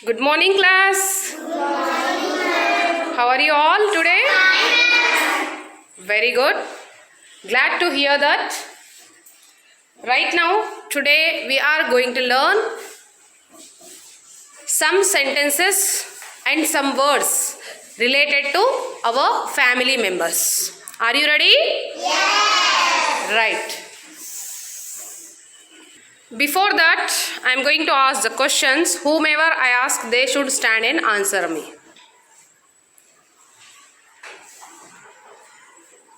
Good morning, class. How are you all today? Very good. Glad to hear that. Right now, today we are going to learn some sentences and some words related to our family members. Are you ready? Yes. Right. Before that, I am going to ask the questions. Whomever I ask, they should stand and answer me.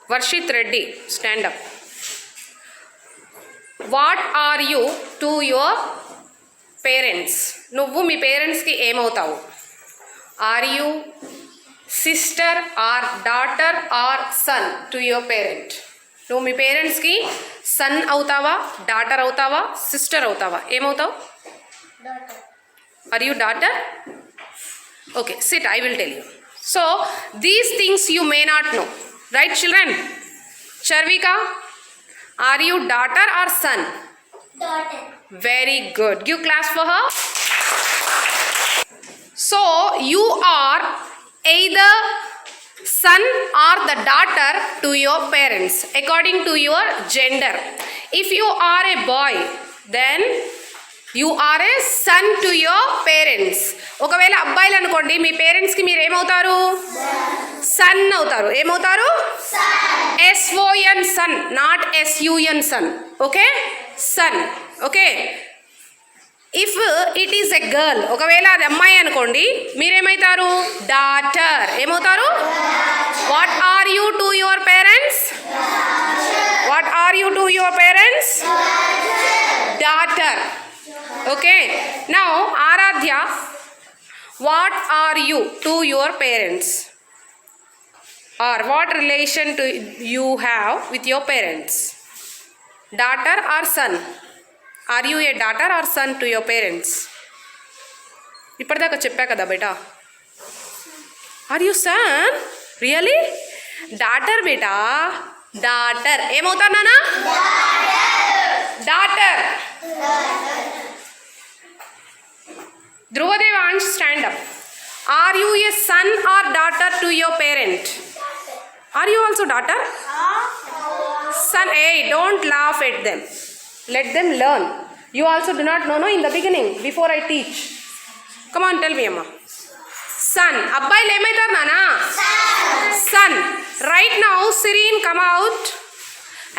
Varshit Reddy, stand up. What are you to your parents? నువ్వు మీ పేరెంట్స్కి ఏమవుతావు? Are you sister or daughter or son to your parent? నువ్వు మీ పేరెంట్స్కి sun అవుతావా, daughter అవుతావా, sister అవుతావా? ఏమవుతావు? Are you daughter? Okay, sit, I will tell you. So, these things you may not know. Right, children? Charvika, are you daughter or son? Daughter. Very good. Give claps for her. So, you are either son or the daughter to your parents according to your gender. If you are a boy, then you are a son to your parents. ఒకవేళ అబ్బాయిలు అనుకోండి, మీ పేరెంట్స్కి మీరు ఏమవుతారు? Son అవుతారు. ఏమవుతారు? SON son, not SUN son. Okay, son. Okay, if it is a girl, ఒకవేళ అది అమ్మాయి అనుకోండి, మీరేమవుతారు? డాటర్. ఏమవుతారు? What are you to your parents? What are you to your parents? Daughter. Okay, now Aradhya, what are you to your parents? Or what relation do you have with your parents? Daughter or son? Are you a daughter or son to your parents? ఇప్పటిదాకా చెప్పా కదా బేటా. Are you son? Really? Daughter beta, daughter. ఏమవుతారు నాన్న? Daughter. Dhruvadevansh, stand up. Are you a son or daughter to your parent? Are you also daughter? Son. Hey, don't laugh at them. Let them learn. You also do not know, no, in the beginning, before I teach. Come on, tell me, Amma. Son. Abbaylu emaitaru nana? Son. Right now, Sireen come out.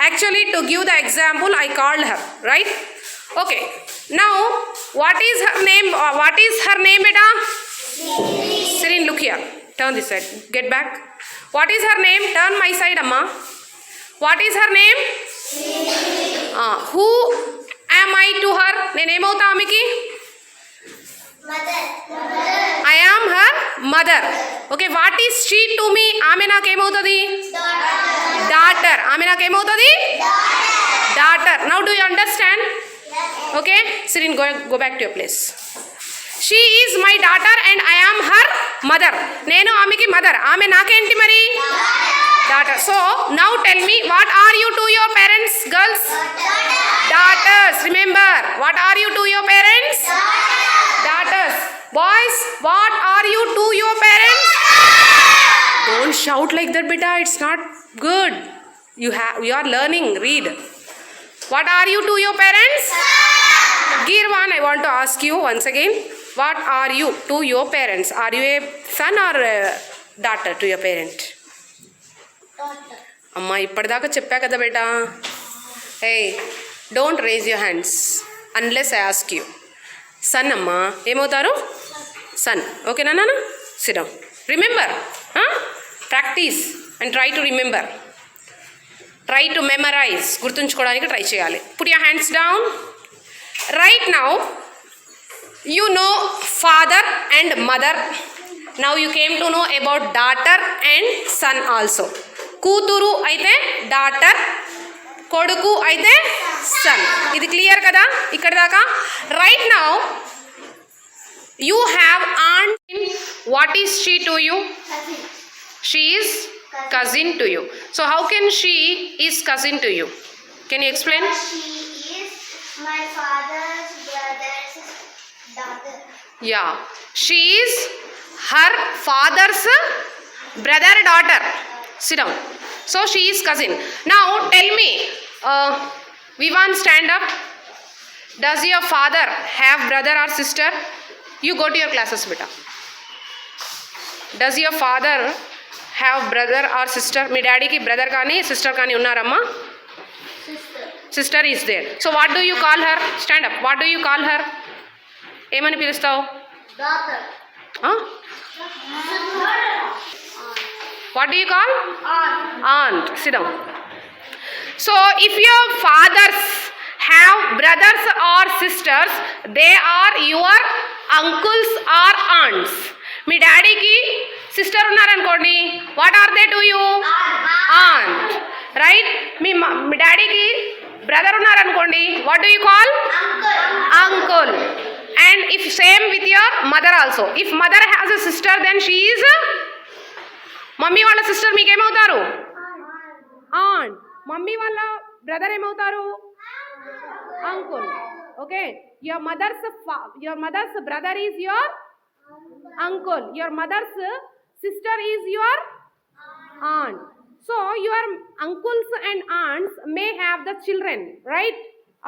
Actually, to give the example, I called her, right? Okay. Now, what is her name? What is her name, beta? Sireen, look here. Turn this side. Get back. What is her name? Turn my side, Amma. What is her name? Who am I to her? Nene emavuta amiki? Mother. I am her mother. Okay, what is she to me? Ame నాకు ఏమవుతుంది? Daughter. Ame నాకు ఏమవుతుంది? Daughter. Now do you understand? Okay, Sireen, go back to your place. She is my daughter and I am her mother. నేను ఆమెకి mother. ఆమె నాకేంటి మరి? Daughter. So now tell me, what are you to your parents, girls? Daughters. Remember, what are you to your parents? Daughters. Boys, what are you to your parents? Don't shout like that, beta. It's not good. You are learning. Read. What are you to your parents? Girvan, I want to ask you once again. What are you to your parents? Are you a son or a daughter to your parent? Daughter. అమ్మా ఇప్పటిదాకా చెప్పా కదా బేటా. Hey, don't raise your hands unless I ask you. Son అమ్మా ఏమవుతారు? Son. ఓకేనా నాన్న? Sit down. Remember, practise and try to remember. Try to memorise. గుర్తుంచుకోవడానికి ట్రై చేయాలి. Put your hands down. Right now you know father and mother. Now you came to know about daughter and son also. కూతురు అయితే daughter, కొడుకు అయితే son. ఇది clear కదా ఇక్కడ దాకా? Right now you have aunt. What is she to you? Cousin. She is cousin to you. So how can she is cousin to you? Can you explain? She is my father's brother's daughter. Yeah, she is her father's brother, daughter. Sit down. So she is cousin. Now tell me, Vivan, stand up. Does your father have brother or sister? You go to your classes, beta. Does your father have brother or sister? మీ డాడీకి brother కానీ sister కానీ ఉన్నారమ్మా? Sister. Sister is there. So what do you call her? Stand up. What do you call her? ఏమని పిలుస్తావు? Daughter. What do you call? Aunt. Aunt. Sit down. So if your fathers have brothers or sisters, they are your uncles or aunts. మీ డాడీకి sister ఉన్నారనుకోండి, what are they to you? Aunt. Right? మీ డాడీకి brother ఉన్నారనుకోండి, what do you call? Uncle. And if same with your mother also. If mother has a sister, then she is, mummy వాళ్ళ sister మీకేమవుతారు? Aunt. Mummy వాళ్ళ brother ఏమవుతారు? Uncle. Okay, your mother's brother is your uncle. Your mother's sister is your aunt. So your uncles and aunts may have the children, right?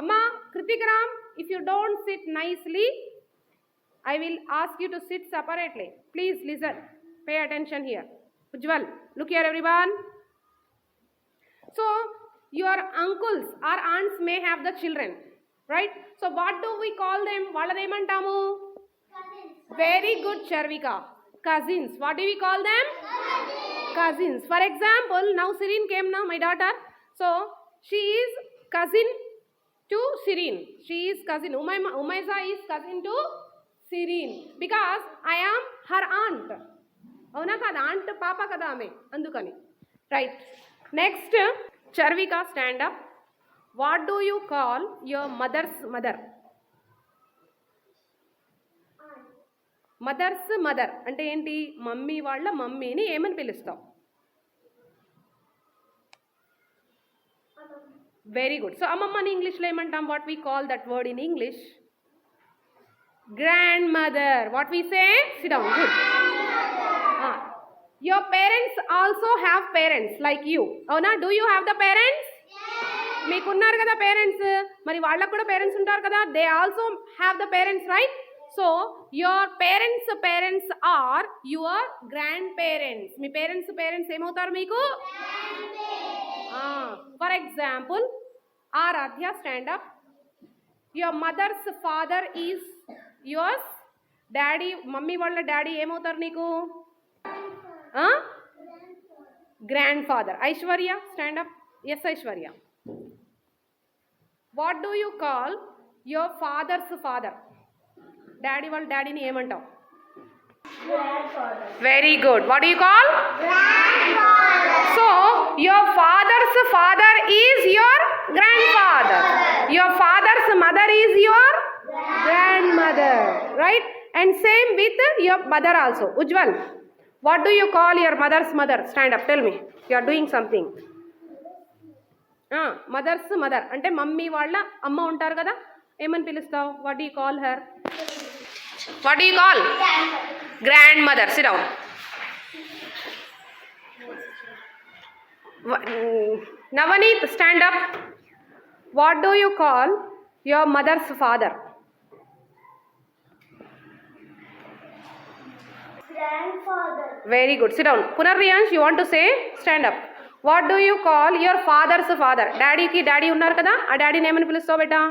Amma, Kritikram, if you don't sit nicely, I will ask you to sit separately. Please listen. Pay attention here. Ujjwal, look here everyone. So your uncles or aunts may have the children, right? So what do we call them? Valladem antamu? Very good, Charvika. Cousins. What do we call them? Cousins. For example, now Sirin came now, my daughter. So she is cousin to Sirin. She is cousin. Umaiza is cousin to Sirin because I am her aunt. Avuna kada aunt papa kada ame andukani. Right. Next, Charvika, stand up. What do you call your mother's mother? Mother's mother అంటే ఏంటి? Mummy వాళ్ళ మమ్మీని ఏమని పిలుస్తాం? Very good. So అమ్మమ్మని ఇంగ్లీష్లో ఏమంటాం? What we call that word in English? Grandmother. What we say? Sit down. Good. Your parents also have parents like you. అవునా? Do you have the parents? మీకున్నారు కదా పేరెంట్స్, మరి వాళ్ళకు కూడా parents ఉంటారు కదా. They also have the parents, right? So your parents are your grandparents. మీ parents ఏమవుతారు మీకు? For example, Aradhya, stand up. Your mother's father is yours daddy. Mummy వాళ్ళ డాడీ ఏమవుతారు నీకు? Grandfather. Aishwarya, stand up. Yes, Aishwarya. What do you call your father's father? Daddy వాళ్ళ డాడీని ఏమంటావు? Very good. What you call? So your father's father is your grandfather. Your father's mother is your grandmother, right? And same with your mother also. Ujjwal, what do you call your mother's mother? Stand up. Tell me. You are doing something. Mother's mother అంటే mummy వాళ్ళ అమ్మ ఉంటారు కదా, ఏమని పిలుస్తావు? What do you call her? What do you call? Grandmother. Sit down. Navaneet, stand up. What do you call your mother's father? Grandfather. Very good. Sit down. Punarriyansh, you want to say? Stand up. What do you call your father's father? Daddy ki daddy unnar kada, aa daddy ni emani pilustavu beta?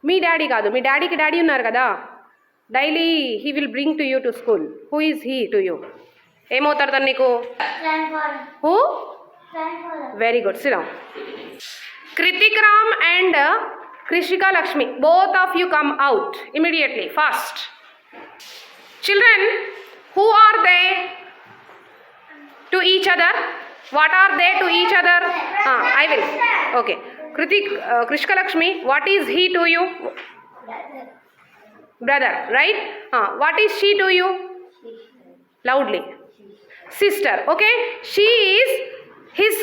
Me daddy కాదు, మీ డాడీకి daddy ఉన్నారు కదా, daily he will bring to you to school. Who is he to you? ఏమవుతారు తను నీకు? Who? Very good. SIT down. Kritik Ram and Krishika Lakshmi, both of you come out immediately, fast. Children, who are they to each other? What are they to each other? I will. Okay. Krishika Lakshmi, what is he to you? Brother, right? What is she to you? Loudly. Sister, okay? She is his.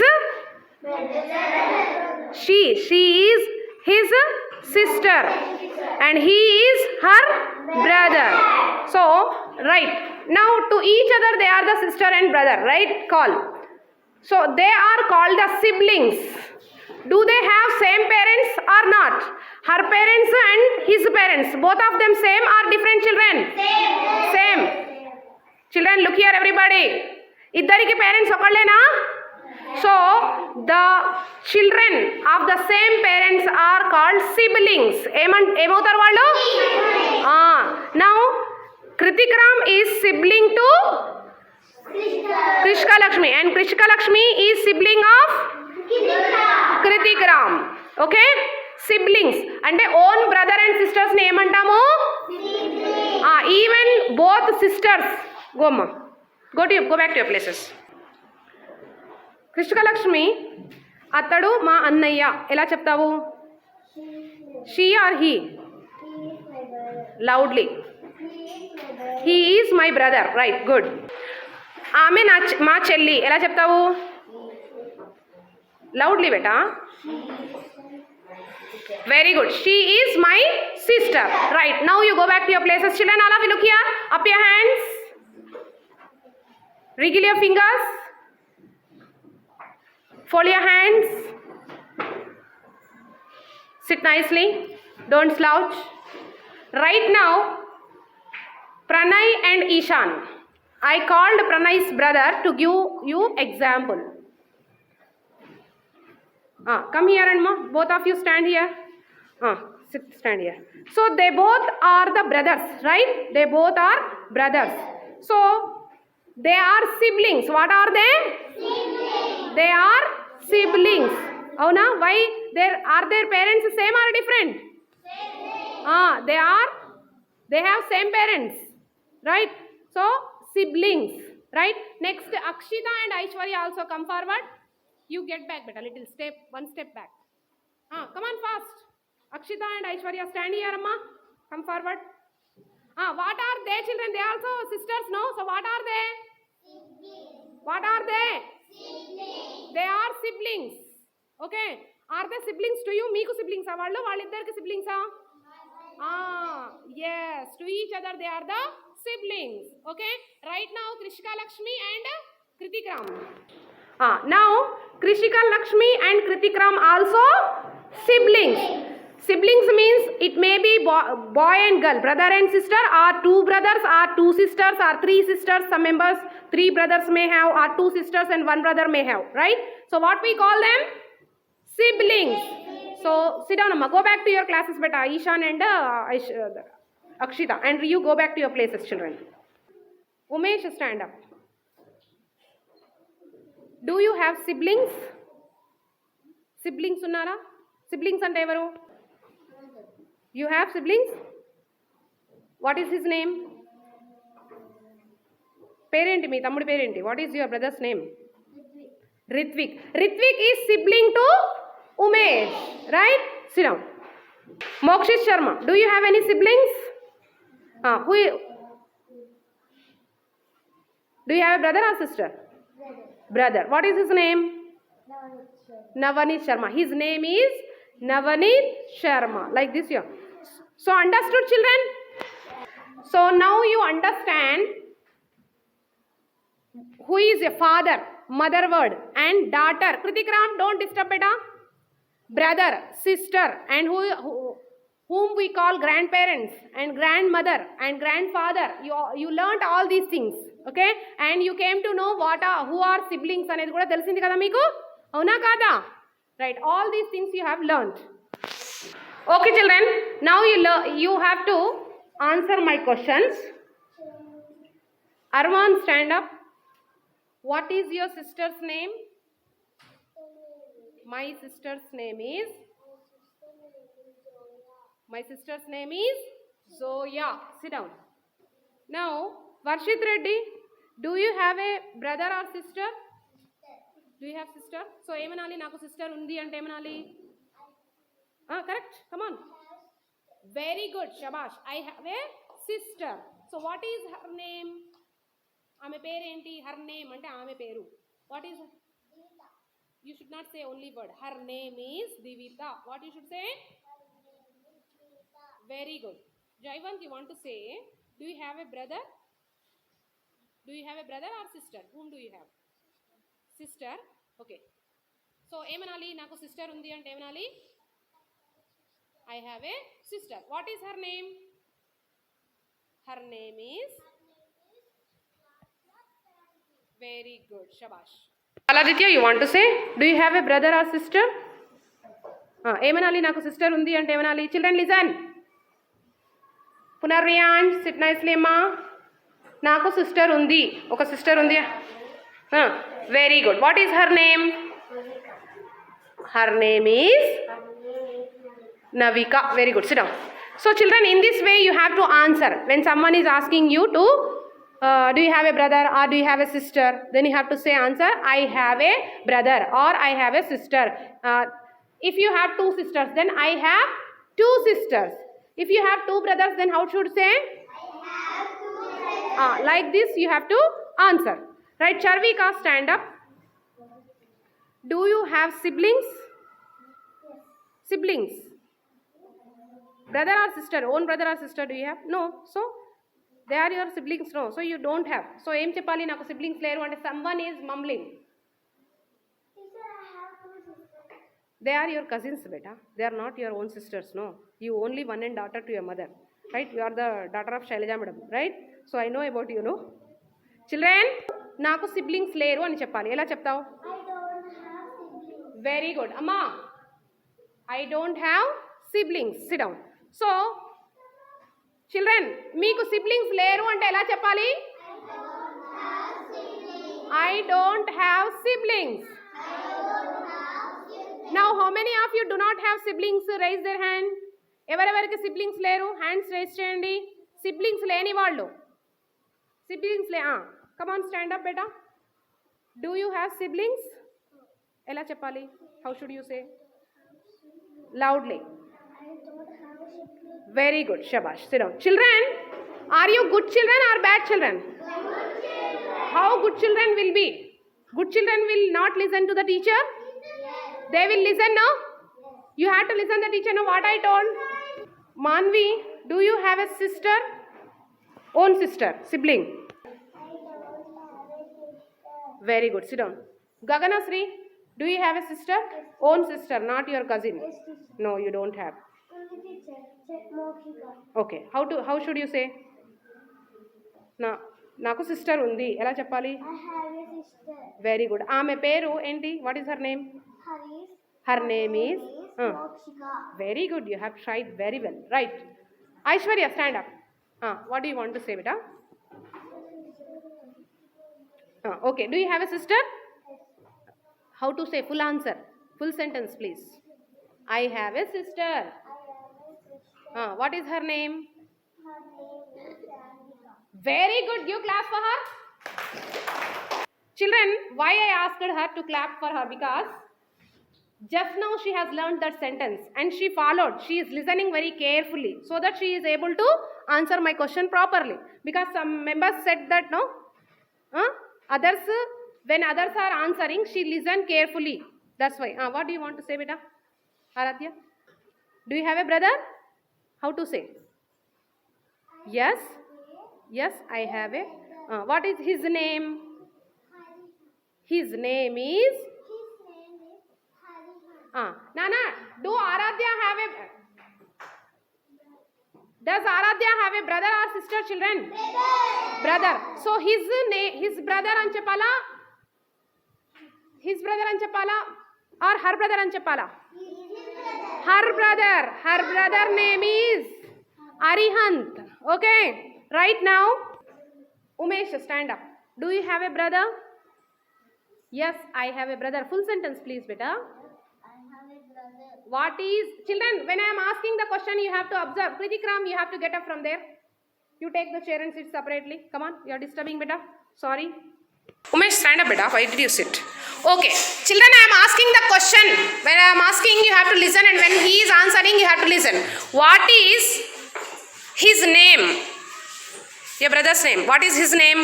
She is his sister and he is her brother. So right now to each other they are the sister and brother, right? Call. So they are called the siblings. Do they have same parents or not? Her parents and his parents, both of them same or different children? Same. Children, look here everybody. ఇద్దరికి parents ఒకళ్ళేనా? So the children of the same parents are called siblings. ఏమవుతారు వాళ్ళు? Now Kritikram is sibling to Krishka Lakshmi and Krishka Lakshmi is sibling of Kritikram. Okay? Siblings అంటే own brother and sisters ని ఏమంటాము? Even both sisters. Gonna go back to your places. Krishna Lakshmi అతడు మా అన్నయ్య ఎలా చెప్తావు? She or he? Loudly. He is my brother. Right, good. ఆమె మా చెల్లి ఎలా చెప్తావు? లౌడ్లీ బేటా. Very good. She is my sister. Right, now you go back to your places. Children, all of you look here. Up your hands. Wriggle your fingers. Fold your hands. Sit nicely. Don't slouch. Right now, Pranay and Ishan. I called Pranay's brother to give you example. Come here and ma. Both of you stand here. Stand here. So they both are the brothers, right? They both are brothers. So they are siblings. What are they? Siblings. They are siblings. Avuna? Why? Are their parents same or different? Same. They have same parents, right? So siblings, right? Next, Akshita and Aishwarya also come forward. You get back, beta, little step, one step back. Come on fast. Akshita and Aishwarya, stand here, amma. Come forward. What are they, children? They also sisters, no? So what are they? Siblings. What are they? Siblings. They are siblings. Okay. Are they siblings to you? Meeku siblings ah vallu? Valliddariki siblings ah? Yes. To each other they are the siblings. Okay. Right now Krishka Lakshmi and Kritikram. Now Krishika Lakshmi and Kritikram also siblings. Siblings means it may be boy and girl, brother and sister, or two brothers, or two sisters, or three sisters. Some members, 3 brothers may have, or 2 sisters and 1 brother may have, right? So what we call them? Siblings. So sit down, amma. Go back to your classes, beta. Ishan and Akshita, and you go back to your places, children. Umesh, stand up. Do you have siblings? Siblings unnara? Siblings ante evaru? You have siblings? What is his name? Parent me, tammudu parent. What is your brother's name? Ritvik. Ritvik is sibling to Umesh, right? Sit down. Mokshit Sharma, do you have any siblings? Do you have a brother or sister? Brother. What is his name? Navanit Sharma. His name is Navanit Sharma. Like this here. So understood, children? So now you understand who is a father, mother word, and daughter. Kritikram, don't disturb beta. Brother, sister, and whom we call grandparents and grandmother and grandfather. You learnt all these things, okay? And you came to know who are siblings anedi kuda telisindi kada meeku. Avuna kada? Right, all these things you have learnt. Okay, children, now you have to answer my questions. Arman, stand up. What is your sister's name? My sister's name is Zoya. Sit down. Now, Varshit Reddy, do you have a brother or sister? Do you have sister? So ఏమనాలి? నాకు sister ఉంది అంటే ఏమనాలి? Correct? Come on. Very good. Shabash. I have a sister. So what is her name? ఆమె పేరు ఏంటి? Her name అంటే ఆమె పేరు. What is? You should not say only word. Her name is Divita. What you should say? Very good. Jaivanth, you want to say, do you have a brother? Do you have a brother or sister? Whom do you have? Sister. Okay. So, ఏమనాలి నాకు sister ఉంది అంటే ఏమనాలి? I have a sister. What is her name? Her name is? Very good. Shabash. Aladitya, you want to say, do you have a brother or sister? ఏమనాలి నాకు sister ఉంది అంటే ఏమనాలి? Children, listen. పునర్రియాన్, sit nicely అమ్మా. నాకు sister ఉంది, ఒక sister ఉంది. Very good. What is her name? Her name is Navika. Very good. Sit down. So children, in this way you have to answer. When someone is asking you to, do you have a brother or do you have a sister? Then you have to say answer, I have a brother or I have a sister. If you have two sisters, then I have two sisters. If you have two brothers, then how should say? Like this you have to answer. Right, Charvika, stand up. Do you have siblings? Siblings. Brother or sister? Own brother or sister do you have? No. So, they are your siblings. No. So, you don't have. So, em cheppali naku siblings leru ante someone is mumbling. Teacher, I have two sisters. They are your cousins, beta. They are not your own sisters. No. You only one and daughter to your mother. Right? You are the daughter of Shailaja madam. Right? So, I know about you, no? Children, naku siblings leru ani cheppali. Ela cheptavu? I don't have siblings. Very good. Amma, I don't have siblings. Sit down. So, children, meeku siblings leru ante ela cheppali? I don't have siblings. Now, how many of you do not have siblings? Raise their hand. ఎవరెవరికి siblings లేరు? Hands raise చేయండి. Siblings లేని వాళ్ళు. Siblings come on, stand up, beta. Do you have siblings? ఎలా చెప్పాలి? How should you say? Loudly. I don't have a sibling. Very good. Shabash. Sit down. Children, are you good children or bad children? How good children will be? Good children will not listen to the teacher? They will listen, no? You have to listen to the teacher, no? What I told? Manvi, do you have a sister? Own sister, sibling. I don't have a sister. Very good. Sit down. Gaganasri, do you have a sister? Own sister, not your cousin. Yes, teacher. No, you don't have. Only teacher. Mokshika. Okay. How should you say? నాకు sister ఉంది, ఎలా చెప్పాలి? I have a sister. Very good. ఆమె పేరు ఏంటి? What is her name? Haris. Her name is Mokshika. Very good. You have tried very well. Right. Aishwarya, stand up. What do you want to say beta? Okay. Do you have a sister? How to say? Full answer, full sentence please. I have a sister. I have a sister. What is her name? Her name is Sandhika. Very good. Give claps for her. Children, why I asked her to clap for her? Because just now she has learned that sentence and she followed. She is listening very carefully so that she is able to answer my question properly. Because some members said that, no? Others, when others are answering, she listened carefully. That's why. What do you want to say, beta? Aradhya? Do you have a brother? How to say? Yes. Yes, I have a. What is his name? His name is. His name is Harihan. Nana, do Aradhya have a. Does Aradhya have a brother or sister, children? Brother. So his name, his brother అని చెప్పాలా? His brother అని చెప్పాలా? Or her brother అని చెప్పాలా? Her brother. Her brother name is Arihant. Okay. Right now, Umesh, stand up. Do you have a brother? Yes, I have a brother. Full sentence, please, beta. I have a brother. What is, children, when I am asking the question, you have to observe. Kritikram, you have to get up from there. You take the chair and sit separately. Come on, you are disturbing, beta. Sorry. Umesh, stand up, beta. Why did you sit? Okay. Children, I am asking the question. When I am asking, you have to listen, and when he is answering, you have to listen. What is his name? Your brother's name. What is his name?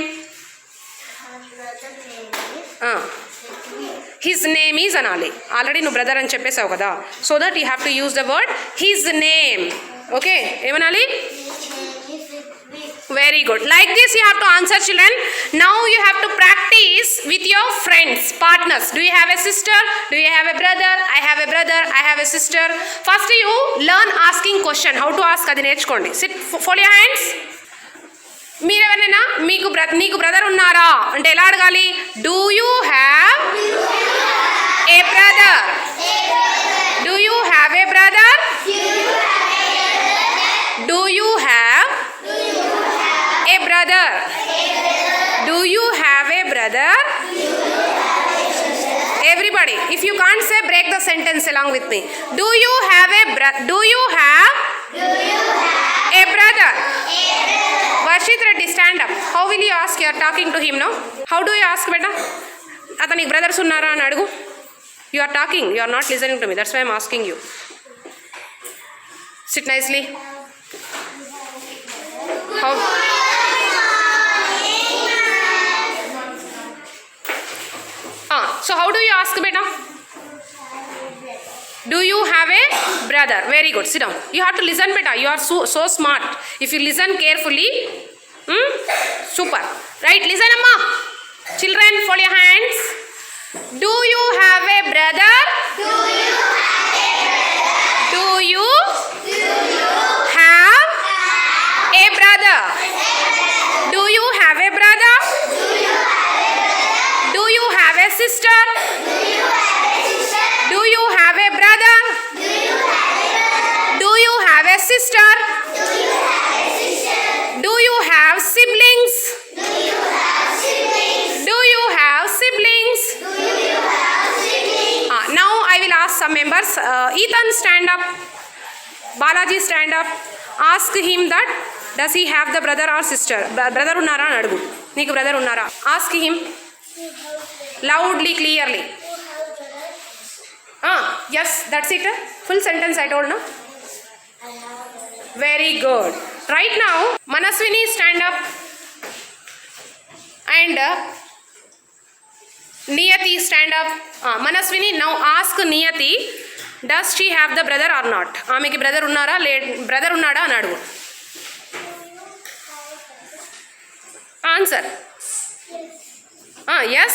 Her brother's name is His name is Anali. Already no brother and చెప్పేసావు కదా. So that you have to use the word his name. Okay ఏమనాలి very good like this you have to answer children now you have to practise with your friends partners do you have a sister do you have a brother I have a brother I have a sister first you learn asking question how to ask అది నేర్చుకోండి sit fold your hands మీరెవరైనా నీకు brother ఉన్నారా అంటే ఎలా అడగాలి do you have a brother do you have a brother do you have a brother do you have a brother everybody if you can't say break the sentence along with me do you have a brother Varshit Reddy stand up how will you ask you are talking to him no how do you ask beta ataniki brothers unnara ani adugu you are talking you are not listening to me that's why I am asking you sit nicely how so how do you ask beta do you have a brother very good sit down you have to listen beta you are so smart if you listen carefully super right listen amma children fold your hands do you have a brother do you have a brother do you have a brother do you have a sister do you have a brother do you have a sister do you have siblings do you have siblings now I will ask some members Ethan stand up Balaji stand up ask him that does he have the brother or sister brother unnara ani adugu neeku brother unnara ask him loudly clearly yes that's it full sentence I told no very good right now Manaswini stand up and Niyati stand up Manaswini now ask Niyati does she have the brother or not ఆమెకి brother ఉన్నారా brother ఉన్నాడా అని అడుగు answer yes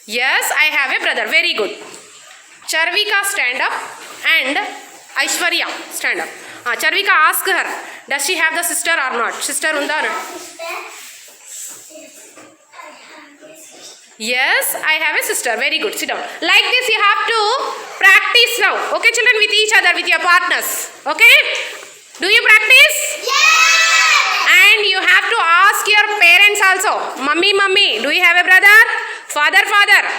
yes I have a brother very good Charvika stand up and Aishwarya stand up Charvika ask her does she have the sister or not sister unda yes I have a sister very good sit down like this you have to practice now okay children with each other with your partners okay do you practice and you have to ask your parents also mummy do you have a brother father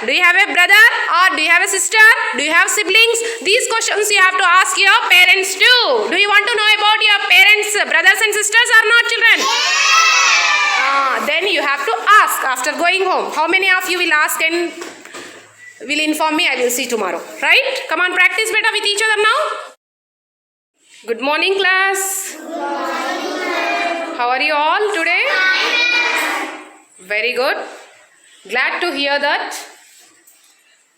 do you have a brother or do you have a sister do you have siblings these questions you have to ask your parents too do you want to know about your parents brothers and sisters or not children then you have to ask after going home how many of you will ask and will inform me I will see tomorrow right come on practice beta with each other now good morning class how are you all today very good glad to hear that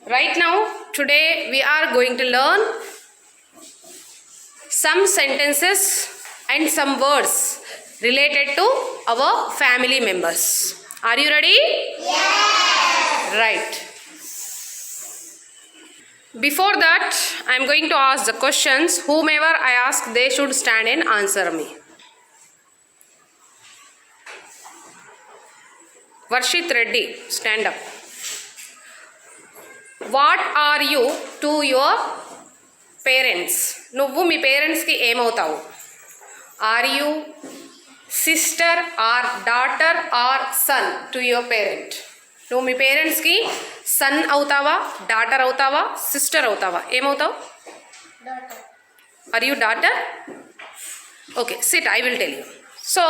right now today we are going to learn some sentences and some words related to our family members are you ready right before that I am going to ask the questions whomever I ask they should stand and answer me Varshit Reddy stand up what are you to your parents నువ్వు మీ పేరెంట్స్కి ఏమవుతావు are you sister or daughter or son to your parent నువ్వు మీ పేరెంట్స్కి sun అవుతావా daughter అవుతావా sister అవుతావా ఏమవుతావు are you daughter okay sit I will tell you so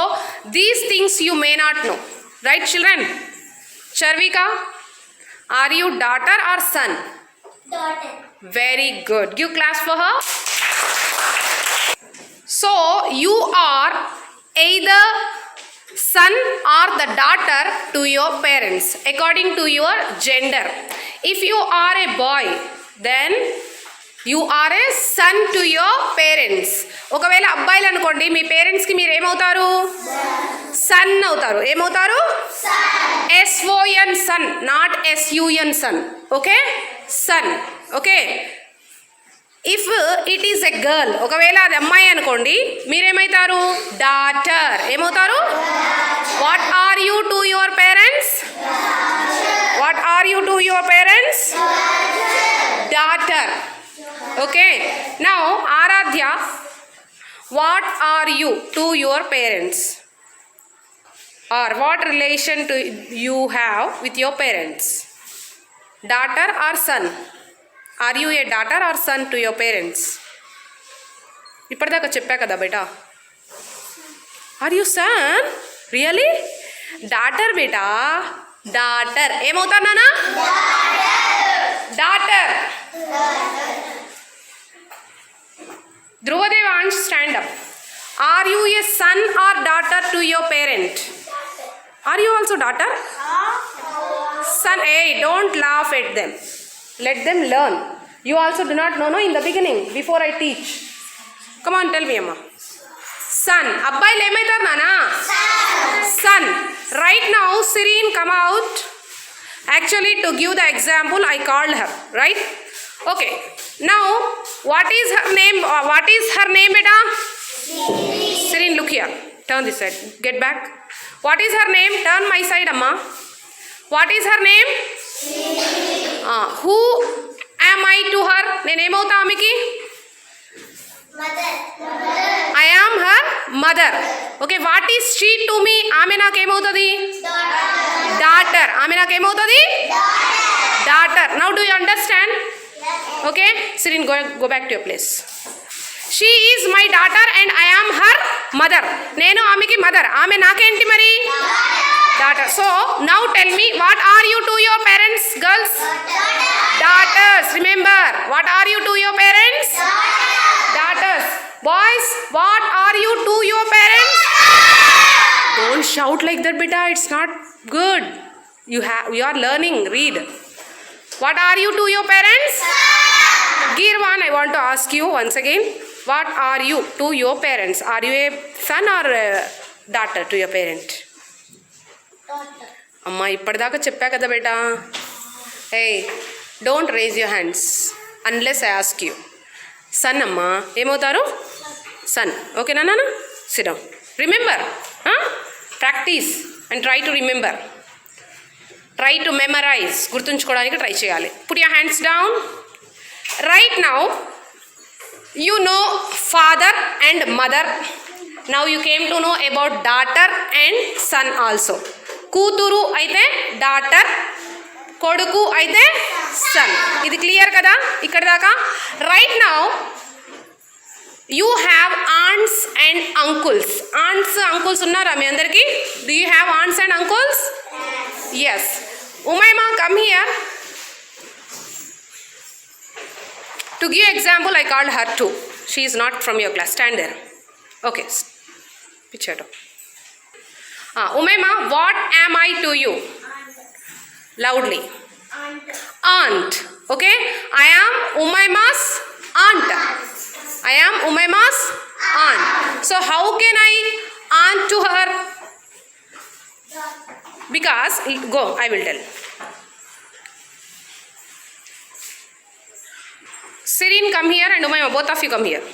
these things you may not know right children Charvika are you daughter or son daughter very good give claps for her so you are either son or the daughter to your parents according to your gender if you are a boy then you are a son to your parents. ఒకవేళ అబ్బాయిలు అనుకోండి, మీ పేరెంట్స్కి మీరు ఏమవుతారు? Son అవుతారు. ఏమవుతారు? S O N son, not S U N son. Okay, son. Okay, if it is a girl, ఒకవేళ అది అమ్మాయి అనుకోండి, మీరేమవుతారు? డాటర్. ఏమవుతారు? What are you to your parents? What are you to your parents? Daughter. Okay, now Aradhya, what are you to your parents? Or what relation to you have with your parents? Daughter or son? Or you a daughter or son to your parents? ఇప్పటిదాకా చెప్పా కదా బేటా. Are you son? Really? Daughter బేటా, daughter. ఏమవుతారు నాన్న? Daughter. Dhruvadevansh, stand up. Are you a son or daughter to your parent? Are you also daughter? Son, hey, don't laugh at them. Let them learn. You also do not know, no, in the beginning, before I teach. Come on, tell me, Amma. Son. Abbail emaitar nana? Son. Right now, Sireen come out. Actually, to give the example, I called her, right? Okay. Now, what is her name? What is her name, beta? Sireen, look here. Turn this side. Get back. What is her name? Turn my side, Amma. What is her name? Who am I to her? నేనేమవుతా ఆమెకి? I am her mother. Okay, what is she to me? ఆమె నాకేమవుతుంది? Daughter. ఆమె నాకేమవుతుంది? Daughter. Now do you understand? Okay, Sireen, go back to your place. She is my daughter and I am her mother. నేను ఆమెకి mother, ఆమె నాకేంటి మరి? Daughter. So now tell me, what are you to your parents, girls? Daughters. Remember, what are you to your parents? Daughters. Boys, what are you to your parents? Don't shout like that, beta. It's not good. You are learning. Read. What are you to your parents? Girvan, I want to ask you once again. What are you to your parents? Are you a son or a daughter to your parent? అమ్మా ఇప్పటిదాకా చెప్పా కదా బేటా. Hey, don't raise your hands unless I ask you. Son అమ్మా, ఏమవుతారు? Son. ఓకేనా నాన్న? Sit down. Remember, practise and try to remember. Try to memorise. గుర్తుంచుకోవడానికి ట్రై చేయాలి. Put your hands down. Right now you know father and mother. Now you came to know about daughter and son also. కూతురు అయితే daughter, కొడుకు అయితే sun. ఇది clear కదా ఇక్కడ దాకా? Right now you have aunts and uncles. Aunts uncles ఉన్నారా మీ అందరికీ? Do you have aunts and uncles? Yes. Umaima, come here. To give example, I called her too. She is not from your class. Stand there. Okay. Pichato. Umayma, what am I to you? Loudly. Aunt. Okay. I am Umayma's aunt. I am Umayma's aunt. So how can I aunt to her? Because, go, I will tell. Sireen, come here, and Umayma, both of you come here.